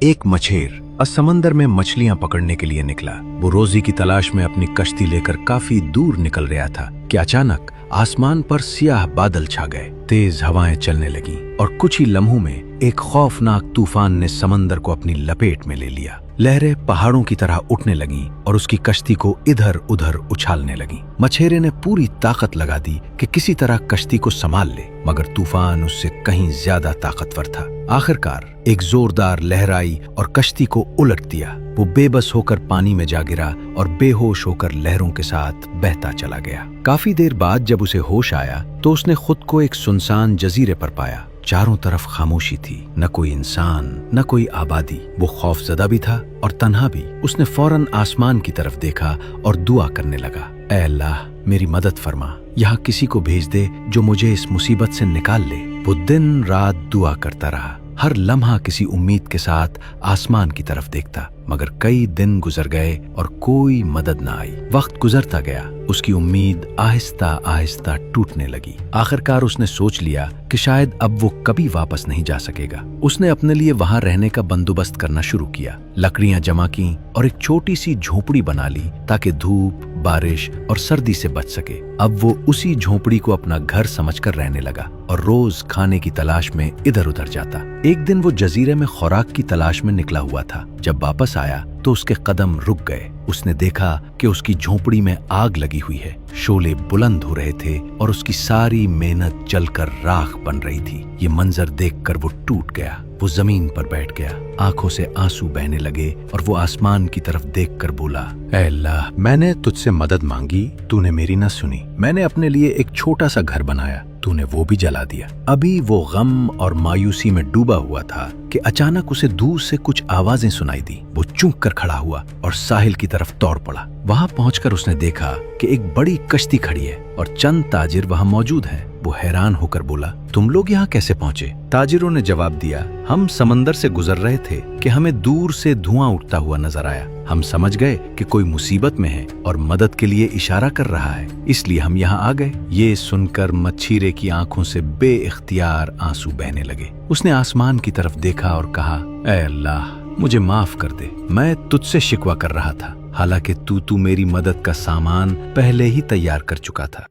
ایک مچھیر समंदर में मछलियां पकड़ने के लिए निकला। वो रोजी की तलाश में अपनी कश्ती लेकर काफी दूर निकल रहा था कि अचानक आसमान पर सियाह बादल छा गए। तेज हवाएं चलने लगीं और कुछ ही लम्हों में एक खौफनाक तूफान ने समंदर को अपनी लपेट में ले लिया। लहरें पहाड़ों की तरह उठने लगीं और उसकी कश्ती को इधर उधर उछालने लगीं। मछेरे ने पूरी ताकत लगा दी कि किसी तरह कश्ती को संभाल ले, मगर तूफान उससे कहीं ज्यादा ताकतवर था। आखिरकार एक जोरदार लहर आई और कश्ती को उलट दिया। वो बेबस होकर पानी में जा गिरा और बेहोश होकर लहरों के साथ बहता चला गया। काफी देर बाद जब उसे होश आया तो उसने खुद को एक सुनसान जजीरे पर पाया। चारों तरफ खामोशी थी, न कोई इंसान न कोई आबादी। वो खौफजदा भी था और तन्हा भी। उसने फौरन आसमान की तरफ देखा और दुआ करने लगा, ऐ अल्लाह मेरी मदद फरमा, यहाँ किसी को भेज दे जो मुझे इस मुसीबत से निकाल ले। वो दिन रात दुआ करता रहा, हर लम्हा किसी उम्मीद के साथ आसमान की तरफ देखता। मगर कई दिन गुजर गए और कोई मदद न आई। वक्त गुजरता गया, उसकी उम्मीद आहिस्ता आहिस्ता टूटने लगी। आखिरकार उसने सोच लिया कि शायद अब वो कभी वापस नहीं जा सकेगा। उसने अपने लिए वहां रहने का बंदोबस्त करना शुरू किया। लकड़ियां जमा की और एक छोटी सी झोपड़ी बना ली ताकि धूप, बारिश और सर्दी से बच सके। अब वो उसी झोपड़ी को अपना घर समझकर रहने लगा और रोज खाने की तलाश में इधर उधर जाता। एक दिन वो जजीरे में खुराक की तलाश में निकला हुआ था। जब वापस आया तो उसके कदम रुक गए। उसने देखा कि उसकी झोपड़ी में आग लगी हुई है। शोले बुलंद हो रहे थे और उसकी सारी मेहनत जलकर राख बन रही थी। ये मंजर देखकर वो टूट गया। वो जमीन पर बैठ गया, आंखों से आंसू बहने लगे और वो आसमान की तरफ देखकर बोला, ऐ अल्लाह मैंने तुझसे मदद मांगी, तूने मेरी न सुनी। मैंने अपने लिए एक छोटा सा घर बनाया, तूने वो भी जला दिया। अभी वो गम और मायूसी में डूबा हुआ था कि अचानक उसे दूर से कुछ आवाजें सुनाई दी। वो चौंक कर खड़ा हुआ और साहिल की तरफ दौड़ पड़ा। वहां पहुंचकर उसने देखा कि एक बड़ी कश्ती खड़ी है और चंद ताजिर वहां मौजूद हैं। वो हैरान होकर बोला, तुम लोग यहाँ कैसे पहुंचे? ताजिरों ने जवाब दिया, हम समंदर से गुजर रहे थे कि हमें दूर से धुआं उठता हुआ नजर आया। हम समझ गए कि कोई मुसीबत में है और मदद के लिए इशारा कर रहा है, इसलिए हम यहाँ आ गए। ये सुनकर मच्छीरे की आंखों से बेइख्तियार आंसू बहने लगे। उसने आसमान की तरफ देखा और कहा, ऐ अल्लाह मुझे माफ कर दे, मैं तुझसे शिकवा कर रहा था, हालांकि तू मेरी मदद का सामान पहले ही तैयार कर चुका था।